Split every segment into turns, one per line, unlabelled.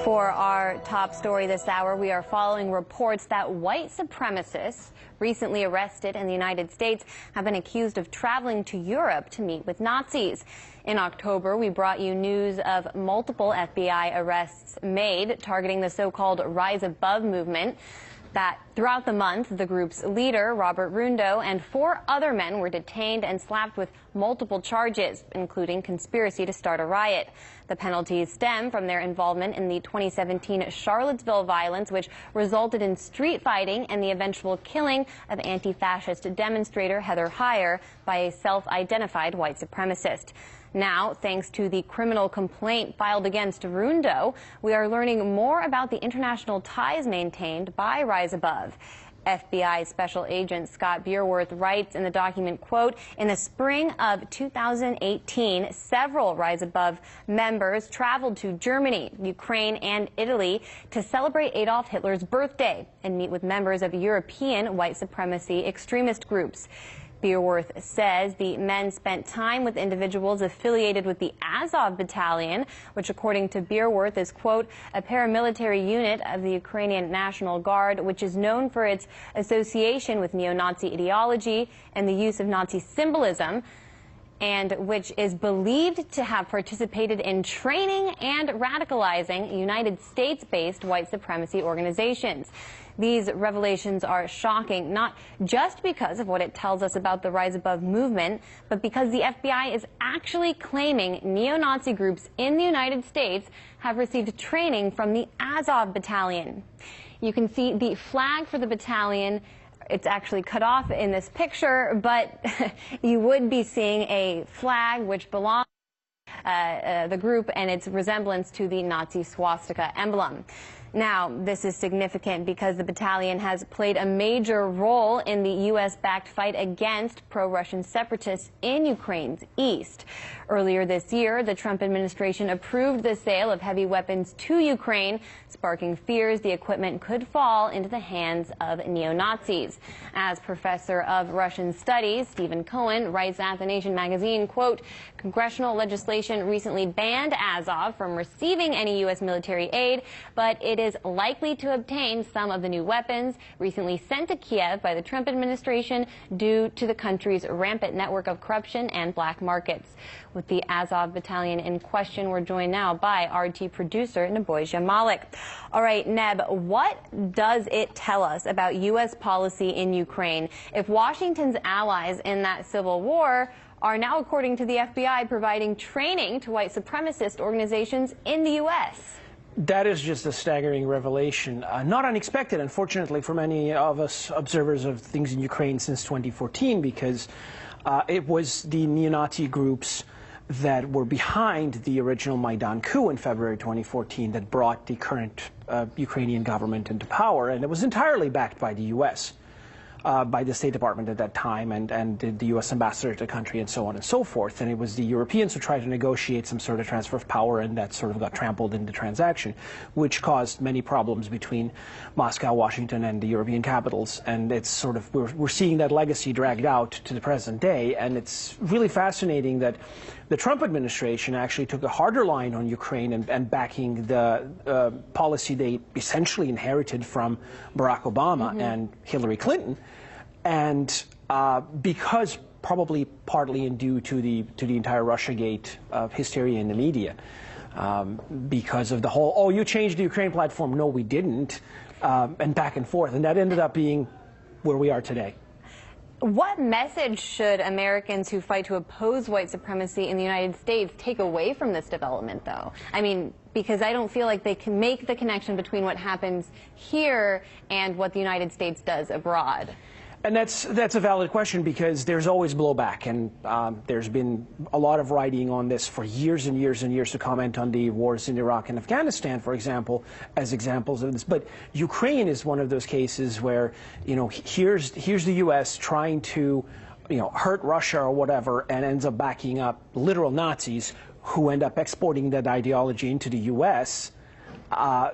For our top story this hour, we are following reports that white supremacists recently arrested in the United States have been accused of traveling to Europe to meet with Nazis. In October, we brought you news of multiple FBI arrests made targeting the so-called Rise Above movement. That throughout the month, the group's leader, Robert Rundo, and 4 other men were detained and slapped with multiple charges, including conspiracy to start a riot. The penalties stem from their involvement in the 2017 Charlottesville violence, which resulted in street fighting and the eventual killing of anti-fascist demonstrator Heather Heyer by a self-identified white supremacist. Now, thanks to the criminal complaint filed against Rundo, we are learning more about the international ties maintained by Rise Above. FBI Special Agent Scott Bierworth writes in the document, quote, "In the spring of 2018, several Rise Above members traveled to Germany, Ukraine, and Italy to celebrate Adolf Hitler's birthday and meet with members of European white supremacy extremist groups." Bierworth says the men spent time with individuals affiliated with the Azov Battalion, which according to Bierworth is, quote, "a paramilitary unit of the Ukrainian National Guard, which is known for its association with neo-Nazi ideology and the use of Nazi symbolism, and which is believed to have participated in training and radicalizing United States-based white supremacy organizations." These revelations are shocking, not just because of what it tells us about the Rise Above movement, but because the FBI is actually claiming neo-Nazi groups in the United States have received training from the Azov Battalion. You can see the flag for the battalion. It's actually cut off in this picture, but you would be seeing a flag which belongs to the group and its resemblance to the Nazi swastika emblem. Now, this is significant because the battalion has played a major role in the U.S.-backed fight against pro-Russian separatists in Ukraine's east. Earlier this year, the Trump administration approved the sale of heavy weapons to Ukraine, sparking fears the equipment could fall into the hands of neo-Nazis. As professor of Russian studies, Stephen Cohen writes at The Nation magazine, quote, "Congressional legislation recently banned Azov from receiving any U.S. military aid, but it is likely to obtain some of the new weapons recently sent to Kiev by the Trump administration due to the country's rampant network of corruption and black markets." With the Azov Battalion in question, we're joined now by RT producer Nebojia Malik. All right, Neb, what does it tell us about U.S. policy in Ukraine if Washington's allies in that civil war are now, according to the FBI, providing training to white supremacist organizations in the U.S.?
That is just a staggering revelation. Not unexpected, unfortunately, for many of us observers of things in Ukraine since 2014, because it was the neo-Nazi groups that were behind the original Maidan coup in February 2014 that brought the current Ukrainian government into power, and it was entirely backed by the U.S. By the State Department at that time and the U.S. ambassador to the country and so on and so forth. And it was the Europeans who tried to negotiate some sort of transfer of power, and that sort of got trampled in the transaction, which caused many problems between Moscow, Washington, and the European capitals. And it's sort of, we're seeing that legacy dragged out to the present day. And it's really fascinating that the Trump administration actually took a harder line on Ukraine and backing the policy they essentially inherited from Barack Obama and Hillary Clinton. And because probably partly due to the entire Russiagate hysteria in the media, because of the whole, oh, you changed the Ukraine platform, no, we didn't, and back and forth. And that ended up being where we are today.
What message should Americans who fight to oppose white supremacy in the United States take away from this development, though? I mean, because I don't feel like they can make the connection between what happens here and what the United States does abroad.
And that's a valid question, because there's always blowback, and there's been a lot of writing on this for years and years and years to comment on the wars in Iraq and Afghanistan, for example, as examples of this. But Ukraine is one of those cases where, you know, here's the U.S. trying to, you know, hurt Russia or whatever, and ends up backing up literal Nazis who end up exporting that ideology into the U.S.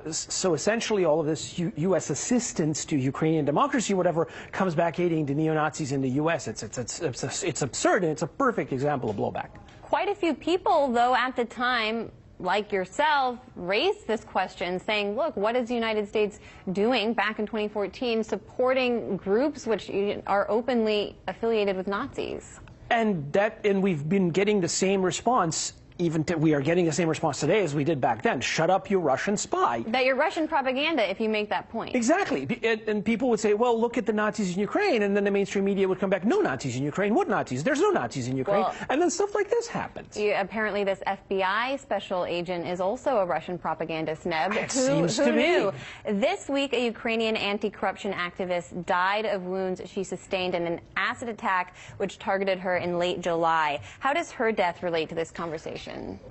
So essentially all of this U.S. assistance to Ukrainian democracy, whatever, comes back aiding the neo-Nazis in the U.S. It's absurd, and it's a perfect example of blowback.
Quite a few people, though, at the time like yourself, raised this question, saying, look, what is the United States doing back in 2014 supporting groups which are openly affiliated with Nazis?
And we've been getting the same response. We are getting the same response today as we did back then. Shut up, you Russian spy.
That you're Russian propaganda if you make that point.
Exactly. And people would say, well, look at the Nazis in Ukraine. And then the mainstream media would come back, no Nazis in Ukraine. What Nazis? There's no Nazis in Ukraine.
Well,
and then stuff like this happens.
Apparently this FBI special agent is also a Russian propagandist, Neb.
It seems to
who
be.
Knew? This week, a Ukrainian anti-corruption activist died of wounds she sustained in an acid attack which targeted her in late July. How does her death relate to this conversation?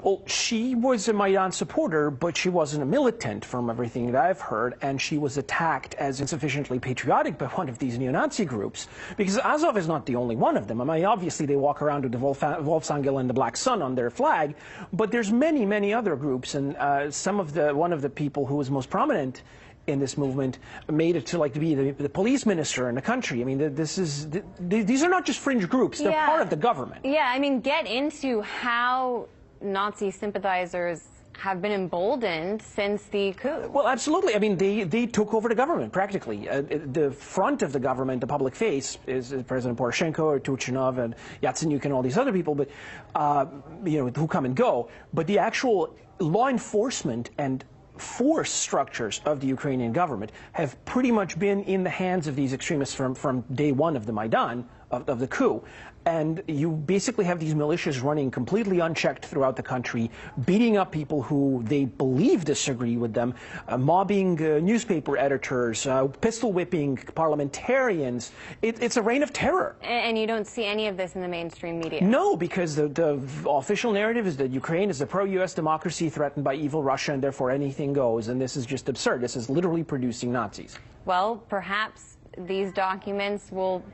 Well, she was a Maidan supporter, but she wasn't a militant from everything that I've heard, and she was attacked as insufficiently patriotic by one of these neo-Nazi groups, because Azov is not the only one of them. I mean, obviously they walk around with the Wolfsangel and the Black Sun on their flag, but there's many, many other groups, and one of the people who was most prominent in this movement made it to be the police minister in the country. I mean, these are not just fringe groups, they're part of the government.
Yeah, I mean, get into how Nazi sympathizers have been emboldened since the coup.
Well, absolutely. I mean, they took over the government, practically. The front of the government, the public face, is President Poroshenko or Turchinov and Yatsenyuk and all these other people, but who come and go. But the actual law enforcement and force structures of the Ukrainian government have pretty much been in the hands of these extremists from day one of the Maidan, of the coup. And you basically have these militias running completely unchecked throughout the country, beating up people who they believe disagree with them, mobbing newspaper editors, pistol whipping parliamentarians. It's a reign of terror.
And you don't see any of this in the mainstream media?
No, because the official narrative is that Ukraine is a pro-U.S. democracy threatened by evil Russia, and therefore anything goes. And this is just absurd. This is literally producing Nazis.
Well, perhaps these documents will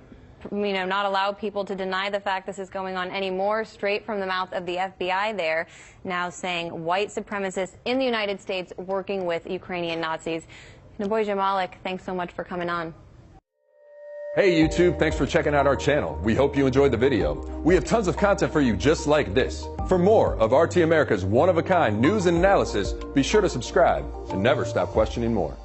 not allow people to deny the fact this is going on anymore. Straight from the mouth of the FBI there, now saying white supremacists in the United States working with Ukrainian Nazis. Nebojsa Malik, thanks so much for coming on.
Hey YouTube, thanks for checking out our channel. We hope you enjoyed the video. We have tons of content for you just like this. For more of RT America's one-of-a-kind news and analysis, be sure to subscribe and never stop questioning more.